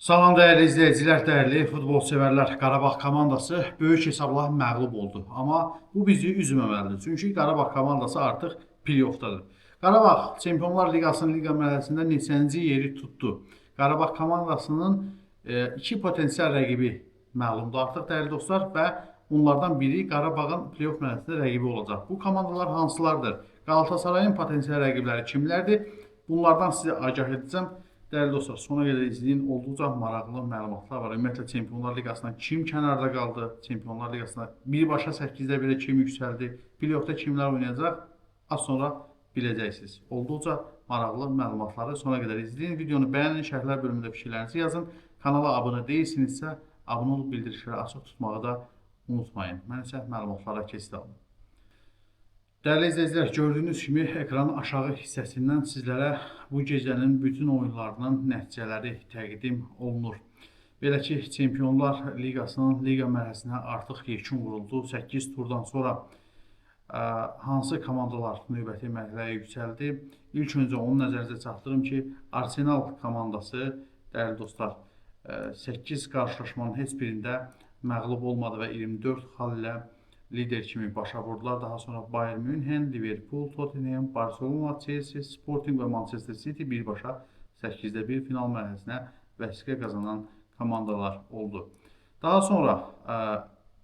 Salam dəyərli izləyicilər, dəyərli futbol sevərlər. Qarabağ komandası böyük hesabla məğlub oldu. Amma bu bizi üzməməlidir. Çünki Qarabağ komandası artıq play-offdadır. Qarabağ Çempionlar Liqasının liqa mərhələsində neçənci yeri tutdu. Qarabağ komandasının iki potensial rəqibi məlumdur artıq dəyərli dostlar və onlardan biri Qarabağın play-off mərhələsində rəqibi olacaq. Bu komandalar hansılardır? Qalatasarayın potensial rəqibləri kimlərdir? Bunlardan sizə agah edəcəm. Dəyərli dostlar, sona qədər izləyin. Olduqca maraqlı məlumatlar var. Ümumiyyətlə Çempionlar Liqasından kim kənarda qaldı? Çempionlar Liqasında birbaşa 8-də 1-ə kim yüksəldi? Play-offda kimlər oynayacaq? Az sonra biləcəksiniz. Olduqca maraqlı məlumatları sona qədər izləyin. Videonu bəyənin, şərhlər bölümündə fikirlərinizi yazın. Kanala abunə deyilsinizsə, abunə olub bildirişləri açıq tutmağı da unutmayın. Mən isə məlumatlara keçid aldım. Dəyərli izləyicilər, gördüyünüz kimi ekranın aşağı hissəsindən sizlərə bu gecənin bütün oyunlarının nəticələri təqdim olunur. Belə ki, Çempionlar Liqasının liqa mərhələsinə artıq yekun vuruldu. 8 turdan sonra hansı komandalar növbəti mərhələyə yüksəldi? İlk öncə onu nəzərinizə çatdırım ki, Arsenal komandası, dəyərli dostlar, 8 qarşılaşmanın heç birində məğlub olmadı və 24 xal ilə lider kimi başa vurdular. Daha sonra Bayern Münhen, Liverpool, Tottenham, Barcelona, Chelsea, Sporting və Manchester City birbaşa 8-də 1 final mərhələsinə vəsiqə qazanan komandalar oldu. Daha sonra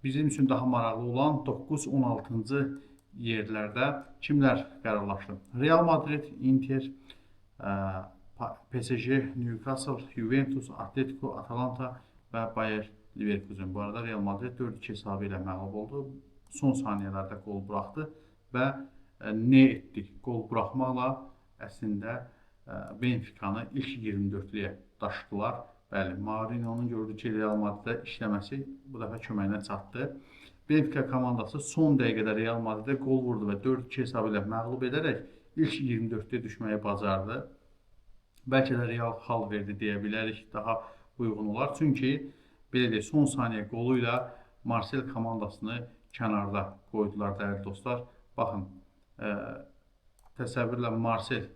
bizim üçün daha maraqlı olan 9-16-cı yerlərdə kimlər qərarlaşdı? Real Madrid, Inter, PSG, Newcastle, Juventus, Atletico, Atalanta və Bayer Leverkusen. Bu arada Real Madrid 4-2 hesabı ilə məğlub oldu. Son saniyələrdə qol buraxdı və nə etdi? Qol buraxmaqla əslində Benfica'nı ilk 24-lüyə daşıdılar. Bəli, Mourinho'nun gördüyü ki, Real Madriddə işləməsi bu dəfə köməyinə çatdı. Benfica komandası son dəqiqədə Real Madridə qol vurdu və 4-2 hesabı ilə məğlub edərək ilk 24-lüyə düşməyi bacardı. Bəlkə də Real xal verdi deyə bilərik, daha uyğun olar. Çünki belə deyək, son saniyə qolu ilə Marseille komandasını kənarda qoydular dəyərli dostlar. Baxın, təsəvvürlə Marseille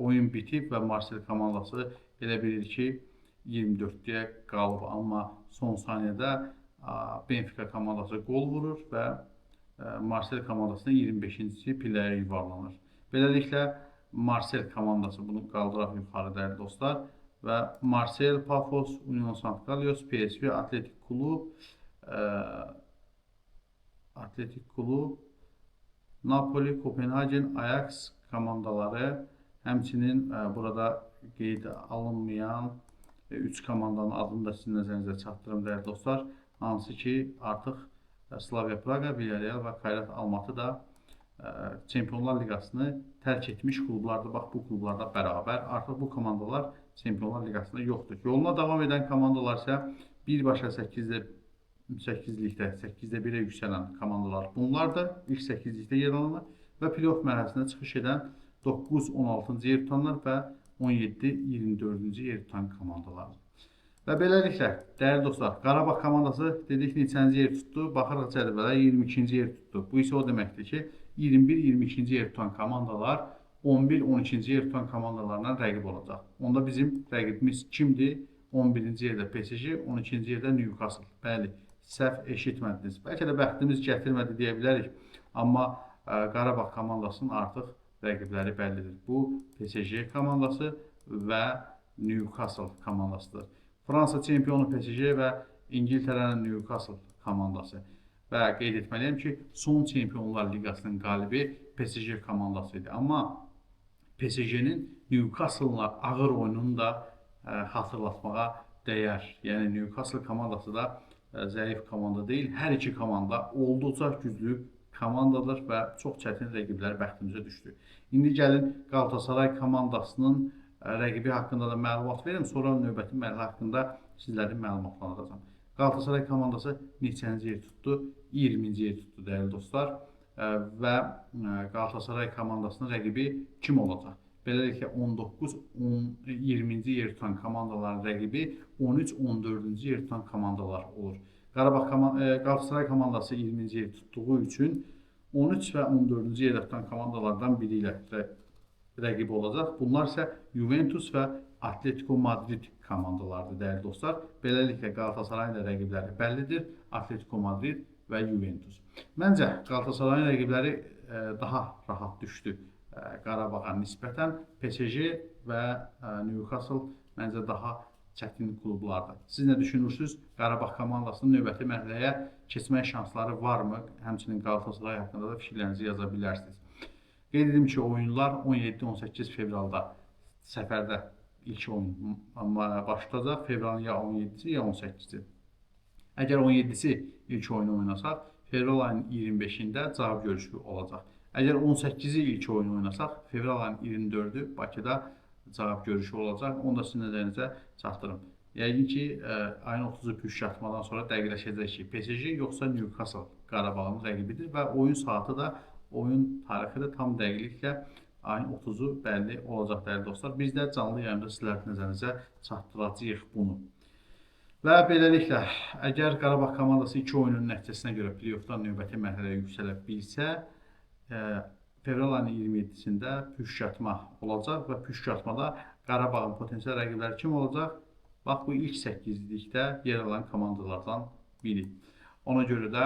oyun bitib və Marseille komandası elə bilir ki 24-lüyə qalıb. Amma son saniyədə Benfica komandası qol vurur və Marseille komandasına 25-ci pilləyə yuvarlanır. Beləliklə Marseille komandası bunu qaldıraq yuxarı dəyərli dostlar və Marseille, Pafos, Union Saint-Gilloise, PSV, Atletik Klub, Napoli, Kopenhagen, Ajax komandaları, həmçinin burada qeyd alınmayan 3 komandanın adını da sizin nəzərinizə çatdırım dəyərli dostlar. Hansı ki artıq Slavia Praga, Villarreal və Kayrat Almatı da Çempionlar Liqasını tərk etmiş klublardır. Bax, bu klublarda bərabər. Artıq bu komandalar Çempionlar Liqasında yoxdur. Yoluna davam edən komandalar isə birbaşa 8-likdə, 8-də 1-ə yüksələn komandalar bunlardır. İlk 8-likdə yer alanlar və play-off mərhələsinə çıxış edən 9-16-cı yer tutanlar və 17-24-cü yer tutan komandalardır. Və beləliklə, dəyərli dostlar, Qarabağ komandası dedik neçənci yer tutdu? Baxırıq cədvələ 22-ci yer tutdu. Bu isə o deməkdir ki, 21-22-ci yer tutan komandalar 11-12-ci yer tutan komandalarla rəqib olacaq. Onda bizim rəqibimiz kimdir? 11-ci yerdə PSG, 12-ci yerdə Newcastle. Bəli, səhv eşitmədiniz. Bəlkə də bəxtimiz gətirmədi deyə bilərik. Amma Qarabağ komandasının artıq rəqibləri bəllidir. Bu PSG komandası və Newcastle komandasıdır. Fransa çempionu PSG və İngiltərənin Newcastle komandası. Və qeyd etməliyəm ki, son Çempionlar Liqasının qalibi PSG komandası idi. Amma PSG-nin Newcastle-la ağır oyununu da hatırlatmağa dəyər. Yəni Newcastle komandası da zəif komanda deyil. Hər iki komanda olduqca güclü komandadır və çox çətin rəqiblər bəxtimizə düşdü. İndi gəlin Galatasaray komandasının rəqibi haqqında da məlumat verim. Sonra növbəti mərhələ haqqında sizləri məlumatlandıracağam. Galatasaray komandası neçənci yer tutdu? 20-ci yer tutdu dəyərli dostlar. Və Galatasaray komandasının rəqibi kim olacaq? Beləliklə 19-20-ci yer tutan komandaların rəqibi 13-14-cü yer tutan komandalar olur. Galatasaray komandası 20-ci yer tutduğu üçün 13 və 14-cü yerdə tutan komandalardan biri ilə rəqib olacaq. Bunlar isə Juventus və Atletico Madrid komandalarıdır dəyərli dostlar. Beləliklə Qalatasarayın da rəqibləri bəllidir. Atletico Madrid və Juventus. Məncə Qalatasarayın rəqibləri daha rahat düşdü Qarabağa nisbətən. PSG və Newcastle məncə daha çətin klublardır. Siz nə düşünürsünüz? Qarabağ komandasının növbəti mərhələyə keçmək şansları varmı? Həmçinin Qalatasaray haqqında da fikirlərinizi yaza bilərsiniz. Qeyd edim ki, oyunlar 17-18 fevralda səfərdə ilk oyun başlayacaq. Fevralın ya 17-si ya 18-si. Əgər 17-si ilk oyunu oynasaq, fevral ayının 25-də cavab görüşü olacaq. Əgər 18-i ilk oyunu oynasaq, fevral ayının 24-ü Bakıda cavab görüşü olacaq. Onu da sizin nəzərinizə çatdırım. Yəqin ki, ayın 30-u püşkatmadan sonra dəqiqləşəcək ki, PSG yoxsa Newcastle Qarabağın rəqibidir və oyun saatı da, oyun tarixi də tam dəqiqliklə ayın 30-u bəlli olacaq dəyərli dostlar. Biz də canlı yayında sizlərin nəzərinizə çatdıracağıq bunu. Və beləliklə, əgər Qarabağ komandası 2 oyunun nəticəsinə görə play-offdan növbəti mərhələyə yüksələ bilsə, fevral ayının 27-sində püşkatma olacaq və püşkatmada Qarabağın potensial rəqibləri kim olacaq? Bax, bu ilk 8-likdə yer alan komandalardan biri. Ona görə də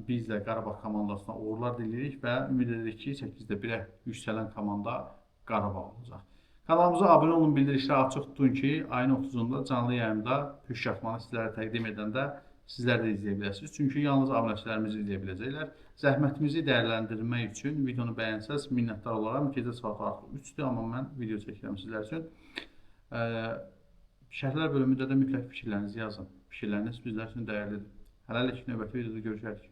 biz də Qarabağ komandasına uğurlar diliyirik və ümid edirik ki, 8-də 1-ə yüksələn komanda Qarabağ olacaq. Kanalımıza abunə olun, bildirişləri açıq tutun ki, ayın 30-da canlı yayımda püşkatmanı sizlərə təqdim edəndə sizlər də izləyə biləsiniz. Çünki yalnız abunəçilərimiz izləyə biləcəklər. Zəhmətimizi dəyərləndirmək üçün videonu bəyənsəz minnətdar olaram. Gecə saat artıq 3-dür, amma mən video çəkirəm sizlər üçün. Şərhlər bölümündə də mütləq fikirlərinizi yazın. Fikirləriniz bizlər üçün dəyərlidir. Hələlik növbəti videoda görüşərik.